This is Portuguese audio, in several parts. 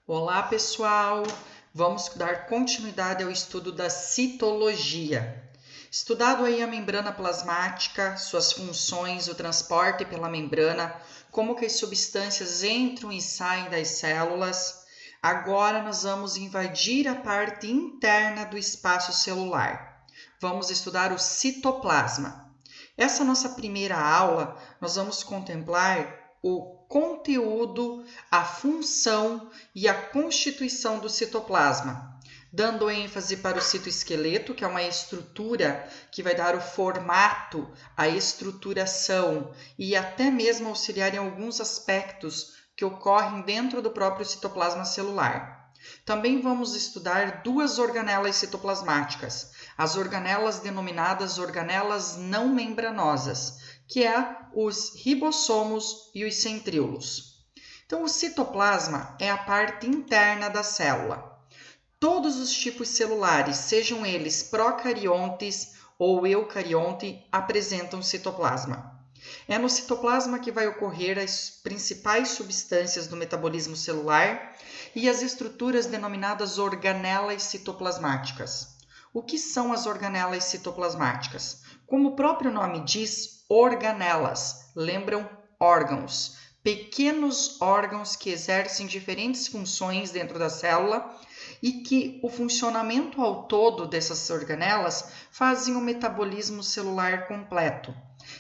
Olá, pessoal! Vamos dar continuidade ao estudo da citologia. Estudado aí a membrana plasmática, suas funções, o transporte pela membrana, como que as substâncias entram e saem das células. Agora nós vamos invadir a parte interna do espaço celular. Vamos estudar o citoplasma. Essa nossa primeira aula, nós vamos contemplar o conteúdo, a função e a constituição do citoplasma, dando ênfase para o citoesqueleto, que é uma estrutura que vai dar o formato, a estruturação e até mesmo auxiliar em alguns aspectos que ocorrem dentro do próprio citoplasma celular. Também vamos estudar duas organelas citoplasmáticas, as organelas denominadas organelas não membranosas, que é os ribossomos e os centríolos. Então, o citoplasma é a parte interna da célula. Todos os tipos celulares, sejam eles procariontes ou eucarionte, apresentam citoplasma. É no citoplasma que vai ocorrer as principais substâncias do metabolismo celular e as estruturas denominadas organelas citoplasmáticas. O que são as organelas citoplasmáticas? Como o próprio nome diz, organelas, lembram órgãos, pequenos órgãos que exercem diferentes funções dentro da célula e que o funcionamento ao todo dessas organelas fazem o metabolismo celular completo.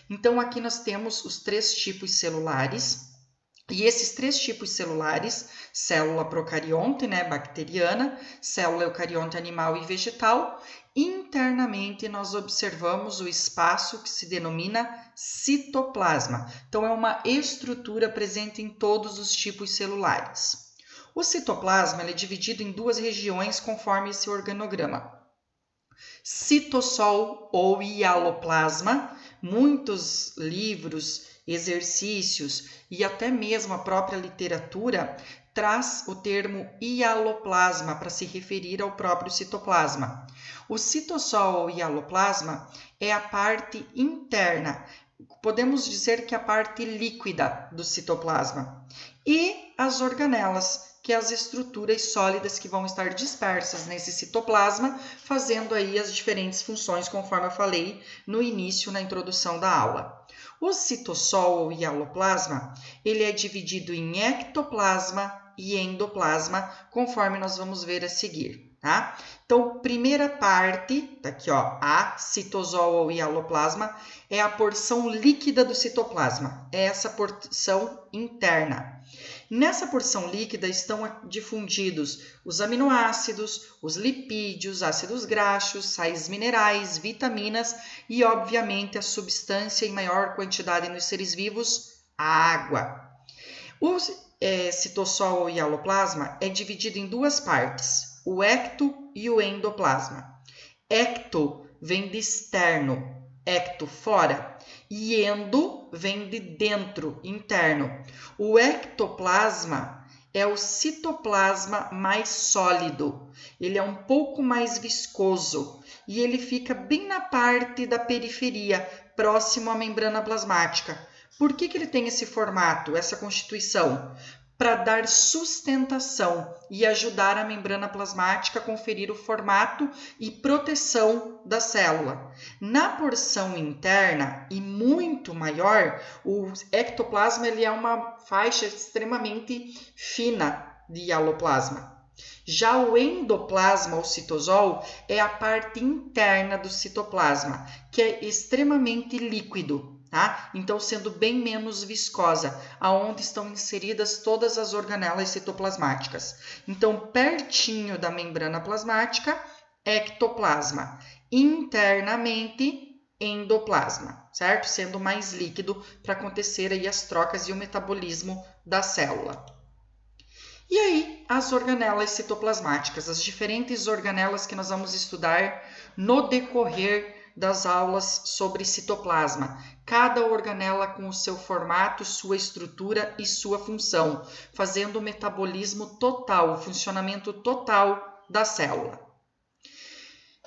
Então, aqui nós temos os três tipos celulares, e esses três tipos celulares, célula procarionte, bacteriana, célula eucarionte animal e vegetal, internamente nós observamos o espaço que se denomina citoplasma. Então, é uma estrutura presente em todos os tipos celulares. O citoplasma é dividido em duas regiões conforme esse organograma. Citossol ou hialoplasma, muitos livros, exercícios e até mesmo a própria literatura traz o termo hialoplasma para se referir ao próprio citoplasma. O citossol ou hialoplasma é a parte interna, podemos dizer que é a parte líquida do citoplasma. E as organelas, que é as estruturas sólidas que vão estar dispersas nesse citoplasma, fazendo aí as diferentes funções, conforme eu falei no início, na introdução da aula. O citossol ou hialoplasma, ele é dividido em ectoplasma e endoplasma, conforme nós vamos ver a seguir, tá? Então, primeira parte, tá aqui, ó, a citosol ou hialoplasma, é a porção líquida do citoplasma, é essa porção interna. Nessa porção líquida estão difundidos os aminoácidos, os lipídios, ácidos graxos, sais minerais, vitaminas e, obviamente, a substância em maior quantidade nos seres vivos, a água. O citossol ou hialoplasma é dividido em duas partes, o ecto e o endoplasma. Ecto vem de externo, ecto fora, e endo vem de dentro, interno. O ectoplasma é o citoplasma mais sólido, ele é um pouco mais viscoso e ele fica bem na parte da periferia, próximo à membrana plasmática. Por que ele tem esse formato, essa constituição? Para dar sustentação e ajudar a membrana plasmática a conferir o formato e proteção da célula. Na porção interna e muito maior, o ectoplasma ele é uma faixa extremamente fina de hialoplasma. Já o endoplasma, ou citosol, é a parte interna do citoplasma, que é extremamente líquido. Tá? Então, sendo bem menos viscosa, aonde estão inseridas todas as organelas citoplasmáticas. Então, pertinho da membrana plasmática, ectoplasma. Internamente, endoplasma, certo? Sendo mais líquido para acontecer aí as trocas e o metabolismo da célula. E aí, as organelas citoplasmáticas, as diferentes organelas que nós vamos estudar no decorrer das aulas sobre citoplasma. Cada organela com o seu formato, sua estrutura e sua função, fazendo o metabolismo total, o funcionamento total da célula.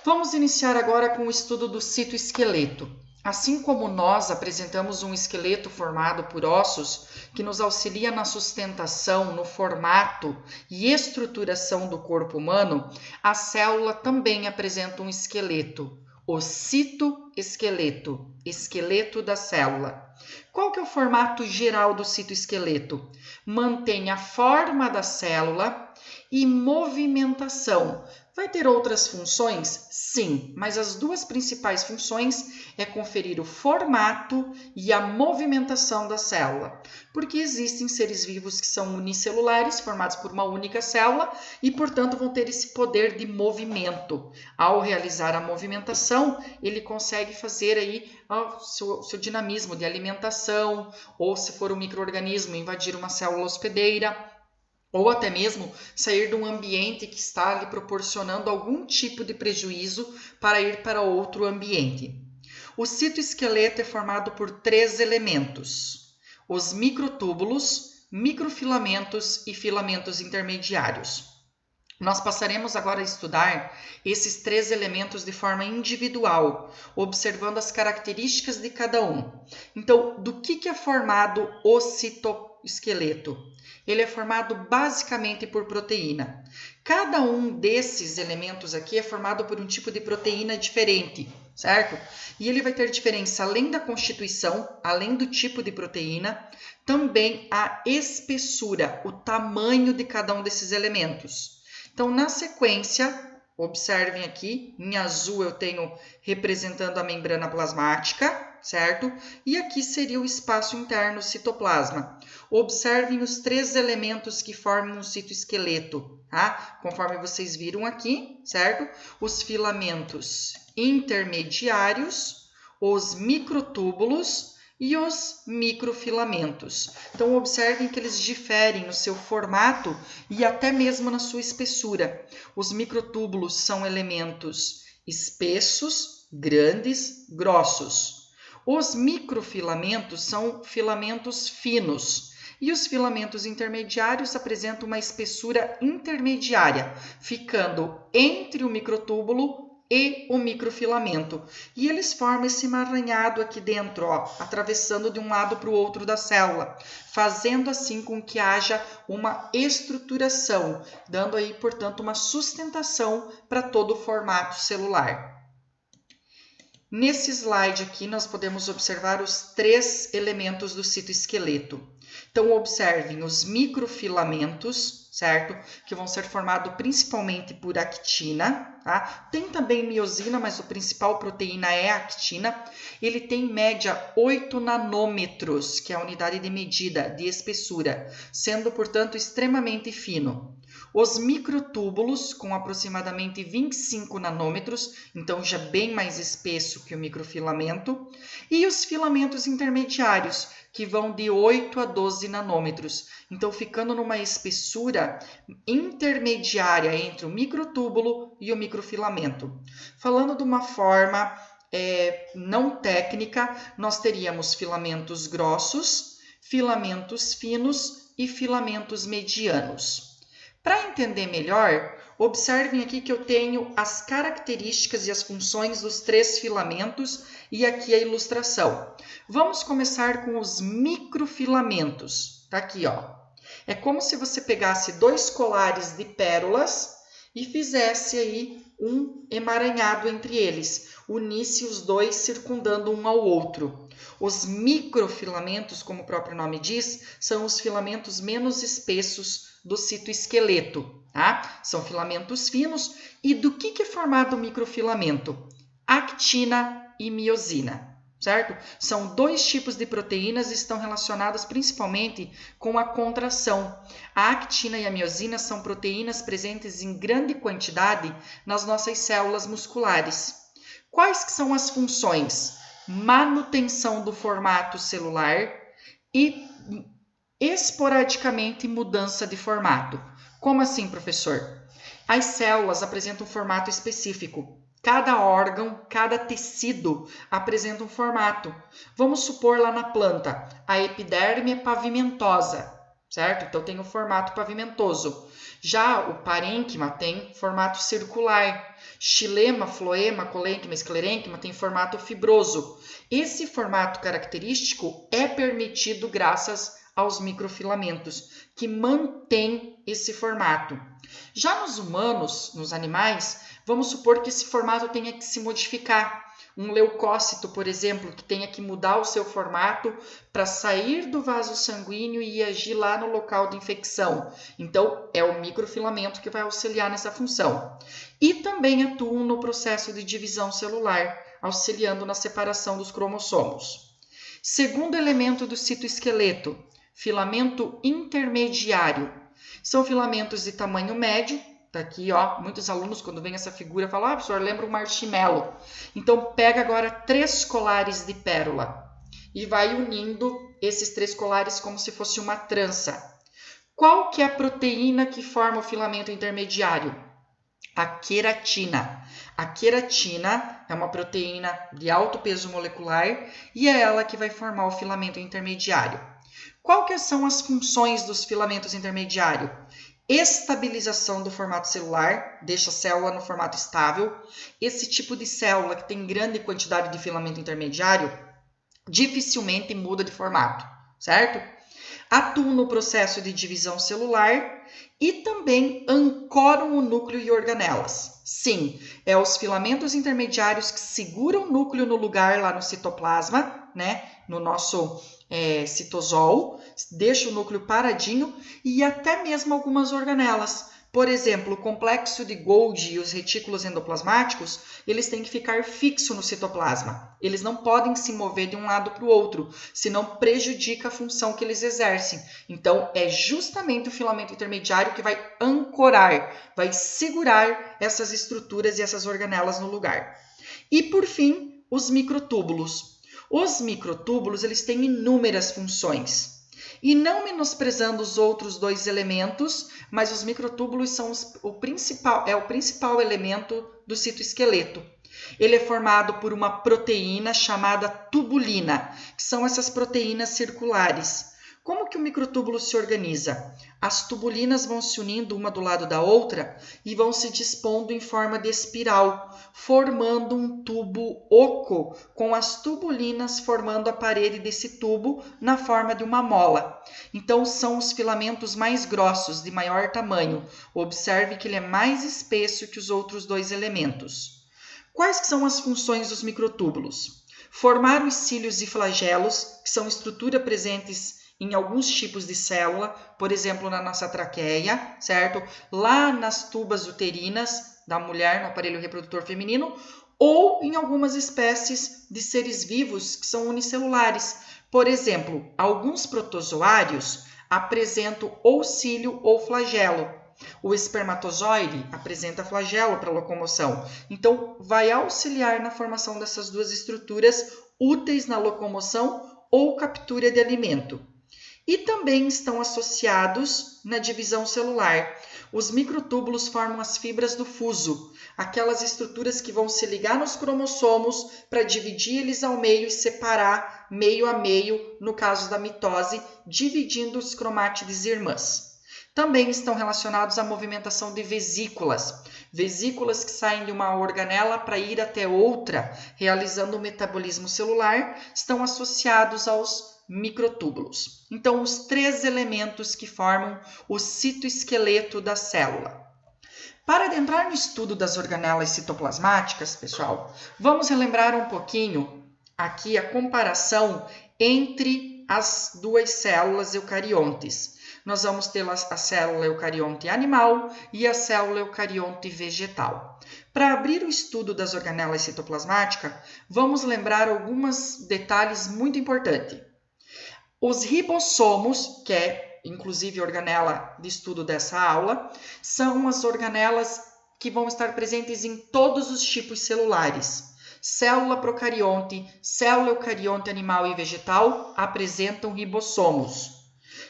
Vamos iniciar agora com o estudo do citoesqueleto. Assim como nós apresentamos um esqueleto formado por ossos que nos auxilia na sustentação, no formato e estruturação do corpo humano, a célula também apresenta um esqueleto, o citoesqueleto, esqueleto da célula. Qual que é o formato geral do citoesqueleto? Mantém a forma da célula e movimentação. Vai ter outras funções? Sim, mas as duas principais funções é conferir o formato e a movimentação da célula, porque existem seres vivos que são unicelulares, formados por uma única célula, e, portanto, vão ter esse poder de movimento. Ao realizar a movimentação, ele consegue fazer aí o seu dinamismo de alimentação, ou se for um micro-organismo, invadir uma célula hospedeira, ou até mesmo sair de um ambiente que está lhe proporcionando algum tipo de prejuízo para ir para outro ambiente. O citoesqueleto é formado por 3 elementos: os microtúbulos, microfilamentos e filamentos intermediários. Nós passaremos agora a estudar esses 3 elementos de forma individual, observando as características de cada um. Então, do que é formado o citoesqueleto? Ele é formado basicamente por proteína. Cada um desses elementos aqui é formado por um tipo de proteína diferente, certo? E ele vai ter diferença além da constituição, além do tipo de proteína, também a espessura, o tamanho de cada um desses elementos. Então, na sequência, observem aqui, em azul eu tenho representando a membrana plasmática, certo? E aqui seria o espaço interno citoplasma. Observem os 3 elementos que formam o citoesqueleto, tá? Conforme vocês viram aqui, certo? Os filamentos intermediários, os microtúbulos e os microfilamentos. Então, observem que eles diferem no seu formato e até mesmo na sua espessura. Os microtúbulos são elementos espessos, grandes, grossos. Os microfilamentos são filamentos finos e os filamentos intermediários apresentam uma espessura intermediária, ficando entre o microtúbulo e o microfilamento. E eles formam esse emaranhado aqui dentro, ó, atravessando de um lado para o outro da célula, fazendo assim com que haja uma estruturação, dando aí, portanto, uma sustentação para todo o formato celular. Nesse slide aqui, nós podemos observar os 3 elementos do citoesqueleto. Então, observem os microfilamentos, certo? Que vão ser formados principalmente por actina, tá? Tem também miosina, mas a principal proteína é a actina. Ele tem em média 8 nanômetros, que é a unidade de medida de espessura, sendo, portanto, extremamente fino. Os microtúbulos, com aproximadamente 25 nanômetros, então já bem mais espesso que o microfilamento, e os filamentos intermediários, que vão de 8 a 12 nanômetros, então ficando numa espessura intermediária entre o microtúbulo e o microfilamento. Falando de uma forma não técnica, nós teríamos filamentos grossos, filamentos finos e filamentos medianos. Para entender melhor, observem aqui que eu tenho as características e as funções dos 3 filamentos e aqui a ilustração. Vamos começar com os microfilamentos. Tá aqui, ó. É como se você pegasse 2 colares de pérolas e fizesse aí um emaranhado entre eles, unisse os dois circundando um ao outro. Os microfilamentos, como o próprio nome diz, são os filamentos menos espessos do citoesqueleto, tá? São filamentos finos. E do que é formado o microfilamento? Actina e miosina, certo? São 2 tipos de proteínas e estão relacionadas principalmente com a contração. A actina e a miosina são proteínas presentes em grande quantidade nas nossas células musculares. Quais que são as funções? Manutenção do formato celular e esporadicamente mudança de formato. Como assim, professor? As células apresentam um formato específico. Cada órgão, cada tecido apresenta um formato. Vamos supor lá na planta, a epiderme é pavimentosa. certo? Então tem o formato pavimentoso. Já o parênquima tem formato circular. Xilema, floema, colênquima, esclerênquima tem formato fibroso. Esse formato característico é permitido graças aos microfilamentos, que mantém esse formato. Já nos humanos, nos animais, vamos supor que esse formato tenha que se modificar. Um leucócito, por exemplo, que tenha que mudar o seu formato para sair do vaso sanguíneo e agir lá no local de infecção. Então, é o microfilamento que vai auxiliar nessa função. E também atuam no processo de divisão celular, auxiliando na separação dos cromossomos. Segundo elemento do citoesqueleto, filamento intermediário. São filamentos de tamanho médio. Tá aqui, ó, muitos alunos, quando vem essa figura, falam, professor, lembra um marshmallow. Então, pega agora 3 colares de pérola e vai unindo esses 3 colares como se fosse uma trança. Qual que é a proteína que forma o filamento intermediário? A queratina. A queratina é uma proteína de alto peso molecular e é ela que vai formar o filamento intermediário. Qual que são as funções dos filamentos intermediários? Estabilização do formato celular, deixa a célula no formato estável. Esse tipo de célula que tem grande quantidade de filamento intermediário dificilmente muda de formato, certo? Atuam no processo de divisão celular e também ancoram o núcleo e organelas. Sim, é os filamentos intermediários que seguram o núcleo no lugar lá no citoplasma, né? No nosso citosol, deixa o núcleo paradinho e até mesmo algumas organelas. Por exemplo, o complexo de Golgi e os retículos endoplasmáticos, eles têm que ficar fixos no citoplasma. Eles não podem se mover de um lado para o outro, senão prejudica a função que eles exercem. Então, é justamente o filamento intermediário que vai ancorar, vai segurar essas estruturas e essas organelas no lugar. E, por fim, os microtúbulos. Os microtúbulos, eles têm inúmeras funções. E não menosprezando os outros 2 elementos, mas os microtúbulos são o principal elemento do citoesqueleto. Ele é formado por uma proteína chamada tubulina, que são essas proteínas circulares. Como que o microtúbulo se organiza? As tubulinas vão se unindo uma do lado da outra e vão se dispondo em forma de espiral, formando um tubo oco, com as tubulinas formando a parede desse tubo na forma de uma mola. Então, são os filamentos mais grossos, de maior tamanho. Observe que ele é mais espesso que os outros 2 elementos. Quais que são as funções dos microtúbulos? Formar os cílios e flagelos, que são estruturas presentes em alguns tipos de célula, por exemplo, na nossa traqueia, certo? Lá nas tubas uterinas da mulher, no aparelho reprodutor feminino, ou em algumas espécies de seres vivos que são unicelulares. Por exemplo, alguns protozoários apresentam ou cílio ou flagelo. O espermatozoide apresenta flagelo para locomoção. Então, vai auxiliar na formação dessas 2 estruturas úteis na locomoção ou captura de alimento. E também estão associados na divisão celular. Os microtúbulos formam as fibras do fuso, aquelas estruturas que vão se ligar nos cromossomos para dividir eles ao meio e separar meio a meio, no caso da mitose, dividindo os cromátides irmãs. Também estão relacionados à movimentação de vesículas. Vesículas que saem de uma organela para ir até outra, realizando o metabolismo celular, estão associados aos microtúbulos. Então, os 3 elementos que formam o citoesqueleto da célula. Para adentrar no estudo das organelas citoplasmáticas, pessoal, vamos relembrar um pouquinho aqui a comparação entre as 2 células eucariontes. Nós vamos ter a célula eucarionte animal e a célula eucarionte vegetal. Para abrir o estudo das organelas citoplasmáticas, vamos lembrar alguns detalhes muito importantes. Os ribossomos, que é inclusive a organela de estudo dessa aula, são as organelas que vão estar presentes em todos os tipos celulares. Célula procarionte, célula eucarionte animal e vegetal apresentam ribossomos.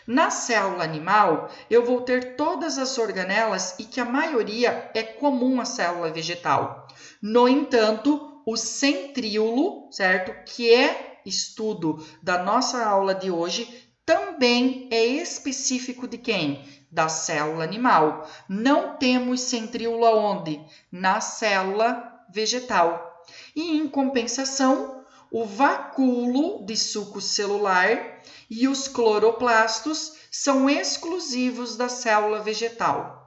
Na célula animal, eu vou ter todas as organelas e que a maioria é comum à célula vegetal. No entanto, o centríolo, certo? Que é estudo da nossa aula de hoje, também é específico de quem? Da célula animal. Não temos centríolo aonde? Na célula vegetal. E, em compensação, o vacúolo de suco celular e os cloroplastos são exclusivos da célula vegetal.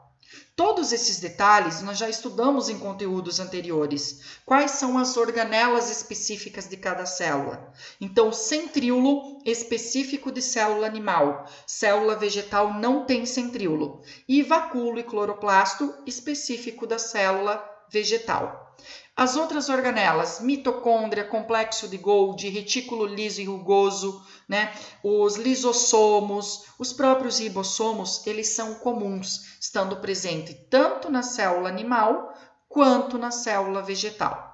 Todos esses detalhes nós já estudamos em conteúdos anteriores. Quais são as organelas específicas de cada célula? Então, centríolo específico de célula animal. Célula vegetal não tem centríolo. E vacúolo e cloroplasto específico da célula vegetal. As outras organelas, mitocôndria, complexo de Golgi, retículo liso e rugoso, né? Os lisossomos, os próprios ribossomos, eles são comuns, estando presente tanto na célula animal quanto na célula vegetal.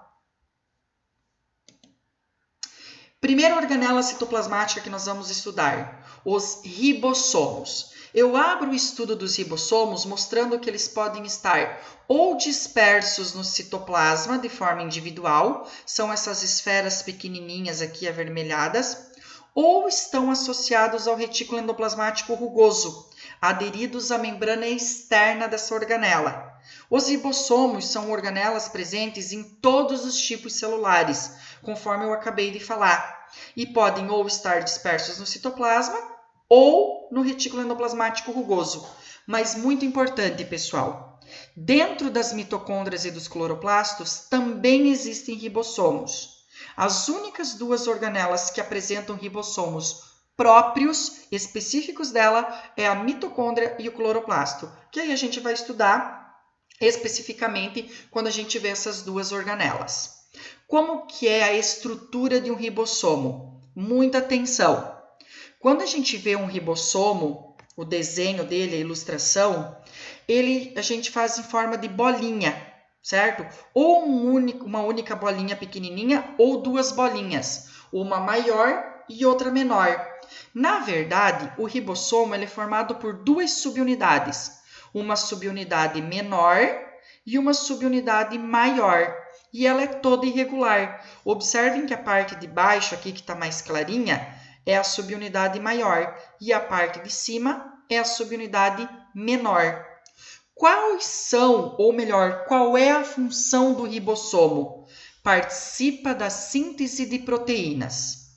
Primeira organela citoplasmática que nós vamos estudar, os ribossomos. Eu abro o estudo dos ribossomos mostrando que eles podem estar ou dispersos no citoplasma de forma individual, são essas esferas pequenininhas aqui avermelhadas, ou estão associados ao retículo endoplasmático rugoso, aderidos à membrana externa dessa organela. Os ribossomos são organelas presentes em todos os tipos celulares, conforme eu acabei de falar, e podem ou estar dispersos no citoplasma ou no retículo endoplasmático rugoso. Mas muito importante, pessoal, dentro das mitocôndrias e dos cloroplastos também existem ribossomos. As únicas duas organelas que apresentam ribossomos próprios, específicos dela, é a mitocôndria e o cloroplasto, que aí a gente vai estudar especificamente quando a gente vê essas duas organelas. Como que é a estrutura de um ribossomo? Muita atenção! Quando a gente vê um ribossomo, o desenho dele, a ilustração, a gente faz em forma de bolinha, certo? Ou uma única bolinha pequenininha ou duas bolinhas, uma maior e outra menor. Na verdade, o ribossomo é formado por duas subunidades, uma subunidade menor e uma subunidade maior, e ela é toda irregular. Observem que a parte de baixo aqui, que está mais clarinha, é a subunidade maior e a parte de cima é a subunidade menor. Quais são, ou melhor, qual é a função do ribossomo? Participa da síntese de proteínas.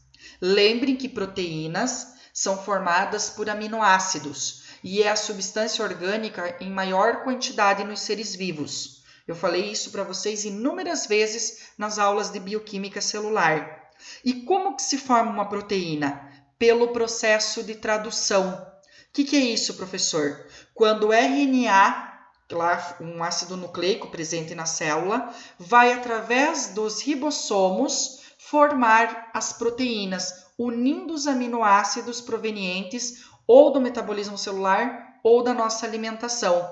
Lembrem que proteínas são formadas por aminoácidos e é a substância orgânica em maior quantidade nos seres vivos. Eu falei isso para vocês inúmeras vezes nas aulas de bioquímica celular. E como que se forma uma proteína? Pelo processo de tradução. O que é isso, professor? Quando o RNA, um ácido nucleico presente na célula, vai através dos ribossomos formar as proteínas, unindo os aminoácidos provenientes ou do metabolismo celular ou da nossa alimentação.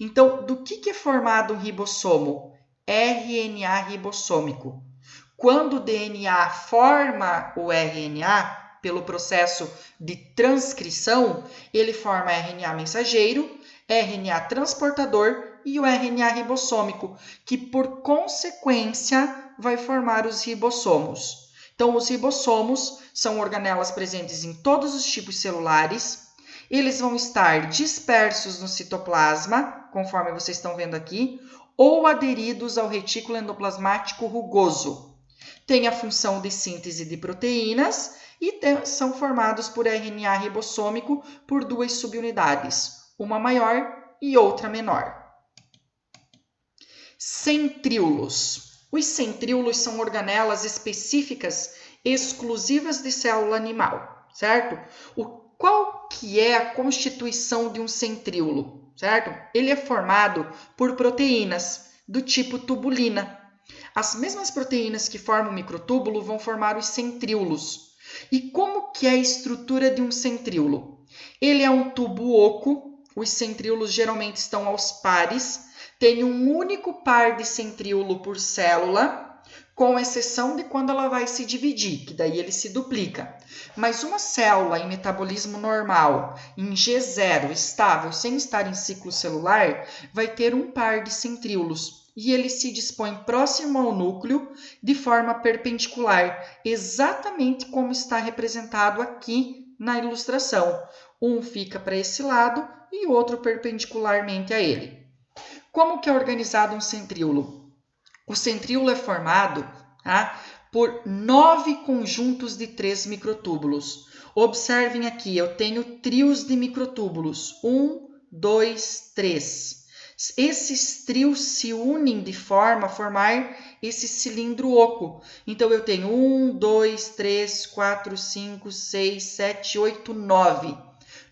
Então, do que é formado um ribossomo? RNA ribossômico. Quando o DNA forma o RNA, pelo processo de transcrição, ele forma RNA mensageiro, RNA transportador e o RNA ribossômico, que por consequência vai formar os ribossomos. Então, os ribossomos são organelas presentes em todos os tipos celulares. Eles vão estar dispersos no citoplasma, conforme vocês estão vendo aqui, ou aderidos ao retículo endoplasmático rugoso. Tem a função de síntese de proteínas e são formados por RNA ribossômico por duas subunidades, uma maior e outra menor. Centríolos. Os centríolos são organelas específicas exclusivas de célula animal, certo? Qual que é a constituição de um centríolo, certo? Ele é formado por proteínas do tipo tubulina. As mesmas proteínas que formam o microtúbulo vão formar os centríolos. E como que é a estrutura de um centríolo? Ele é um tubo oco, os centríolos geralmente estão aos pares, tem um único par de centríolo por célula, com exceção de quando ela vai se dividir, que daí ele se duplica. Mas uma célula em metabolismo normal, em G0, estável, sem estar em ciclo celular, vai ter um par de centríolos. E ele se dispõe próximo ao núcleo de forma perpendicular, exatamente como está representado aqui na ilustração. Um fica para esse lado e o outro perpendicularmente a ele. Como que é organizado um centríolo? O centríolo é formado, tá, por 9 conjuntos de 3 microtúbulos. Observem aqui, eu tenho trios de microtúbulos. 1, 2, 3. Esses trios se unem de forma a formar esse cilindro oco. Então, eu tenho 1, 2, 3, 4, 5, 6, 7, 8, 9.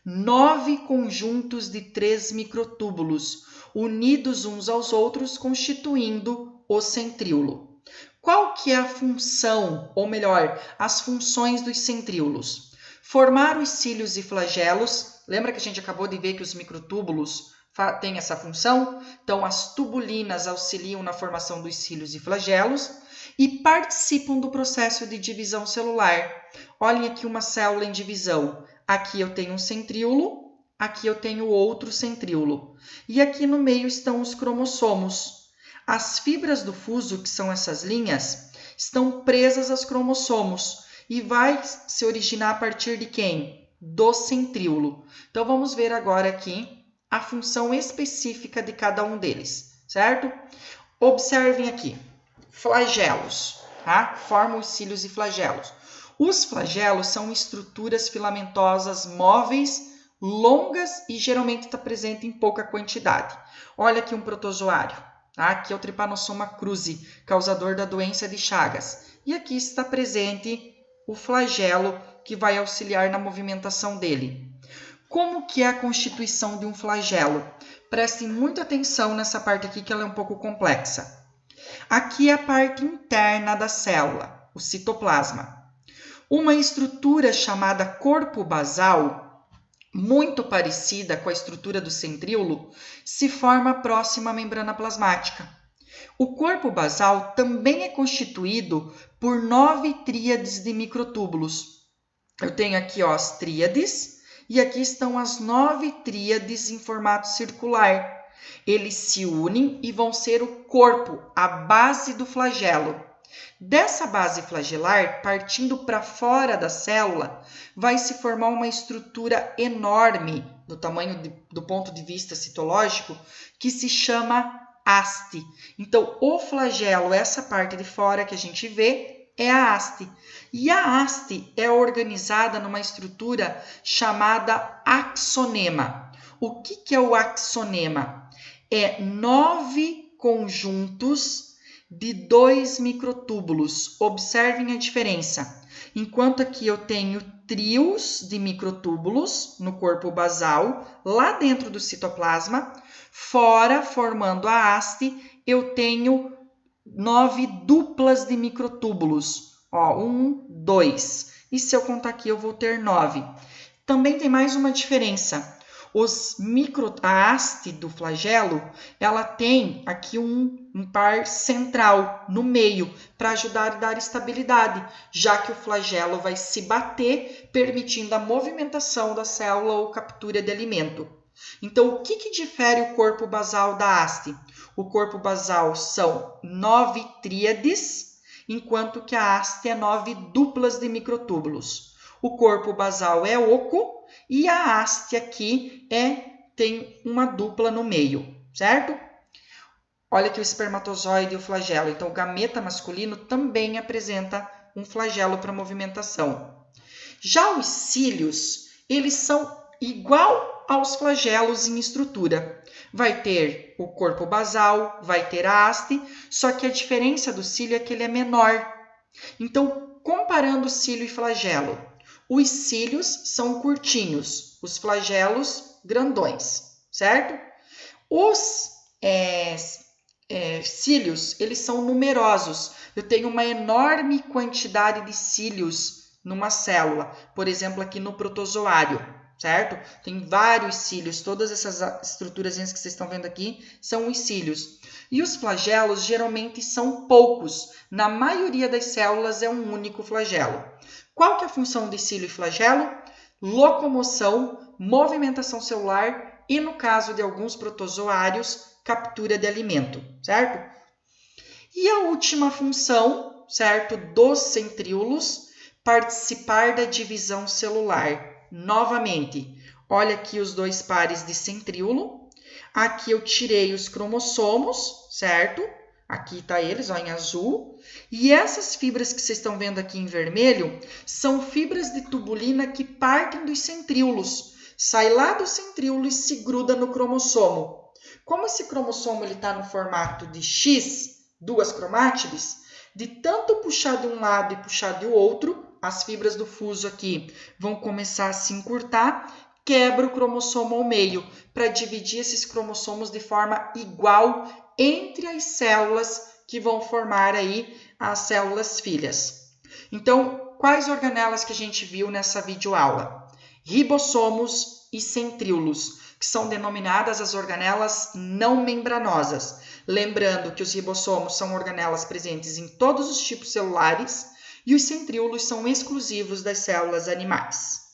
9 conjuntos de 3 microtúbulos, unidos uns aos outros, constituindo o centríolo. Qual que é a função, ou melhor, as funções dos centríolos? Formar os cílios e flagelos. Lembra que a gente acabou de ver que os microtúbulos têm essa função? Então, as tubulinas auxiliam na formação dos cílios e flagelos e participam do processo de divisão celular. Olhem aqui uma célula em divisão. Aqui eu tenho um centríolo, aqui eu tenho outro centríolo. E aqui no meio estão os cromossomos. As fibras do fuso, que são essas linhas, estão presas aos cromossomos e vai se originar a partir de quem? Do centríolo. Então, vamos ver agora aqui a função específica de cada um deles, certo? Observem aqui, flagelos, tá? Formam os cílios e flagelos. Os flagelos são estruturas filamentosas móveis, longas e geralmente está presente em pouca quantidade. Olha aqui um protozoário. Tá? Aqui é o Trypanosoma cruzi, causador da doença de Chagas. E aqui está presente o flagelo, que vai auxiliar na movimentação dele. Como que é a constituição de um flagelo? Prestem muita atenção nessa parte aqui, que ela é um pouco complexa. Aqui é a parte interna da célula, o citoplasma. Uma estrutura chamada corpo basal, muito parecida com a estrutura do centríolo, se forma próxima à membrana plasmática. O corpo basal também é constituído por 9 tríades de microtúbulos. Eu tenho aqui as tríades e aqui estão as 9 tríades em formato circular. Eles se unem e vão ser o corpo, a base do flagelo. Dessa base flagelar, partindo para fora da célula, vai se formar uma estrutura enorme, do ponto de vista citológico, que se chama haste. Então, o flagelo, essa parte de fora que a gente vê, é a haste. E a haste é organizada numa estrutura chamada axonema. O que é o axonema? É 9 conjuntos de 2 microtúbulos. Observem a diferença. Enquanto aqui eu tenho trios de microtúbulos no corpo basal, lá dentro do citoplasma, fora, formando a haste, eu tenho 9 duplas de microtúbulos. 1, 2. E se eu contar aqui, eu vou ter 9. Também tem mais uma diferença. A haste do flagelo, ela tem aqui um par central no meio para ajudar a dar estabilidade, já que o flagelo vai se bater, permitindo a movimentação da célula ou captura de alimento. Então, o que difere o corpo basal da haste? O corpo basal são 9 tríades, enquanto que a haste é 9 duplas de microtúbulos. O corpo basal é oco e a haste aqui tem uma dupla no meio, certo? Olha aqui o espermatozoide e o flagelo. Então, o gameta masculino também apresenta um flagelo para movimentação. Já os cílios, eles são igual aos flagelos em estrutura. Vai ter o corpo basal, vai ter a haste, só que a diferença do cílio é que ele é menor. Então, comparando cílio e flagelo, os cílios são curtinhos, os flagelos grandões, certo? Os cílios, eles são numerosos. Eu tenho uma enorme quantidade de cílios numa célula, por exemplo, aqui no protozoário, certo? Tem vários cílios, todas essas estruturas que vocês estão vendo aqui são os cílios. E os flagelos geralmente são poucos, na maioria das células é um único flagelo. Qual que é a função de cílio e flagelo? Locomoção, movimentação celular e, no caso de alguns protozoários, captura de alimento, certo? E a última função, certo, dos centríolos, participar da divisão celular. novamente. Olha aqui os dois pares de centríolo. Aqui eu tirei os cromossomos, certo? Aqui tá eles, ó, em azul. E essas fibras que vocês estão vendo aqui em vermelho são fibras de tubulina que partem dos centríolos. Sai lá do centríolo e se gruda no cromossomo. Como esse cromossomo está no formato de X, duas cromátides, de tanto puxar de um lado e puxar do outro, as fibras do fuso aqui vão começar a se encurtar, quebra o cromossomo ao meio, para dividir esses cromossomos de forma igual entre as células que vão formar aí as células filhas. Então, quais organelas que a gente viu nessa videoaula? Ribossomos e centríolos, que são denominadas as organelas não membranosas. Lembrando que os ribossomos são organelas presentes em todos os tipos celulares e os centríolos são exclusivos das células animais.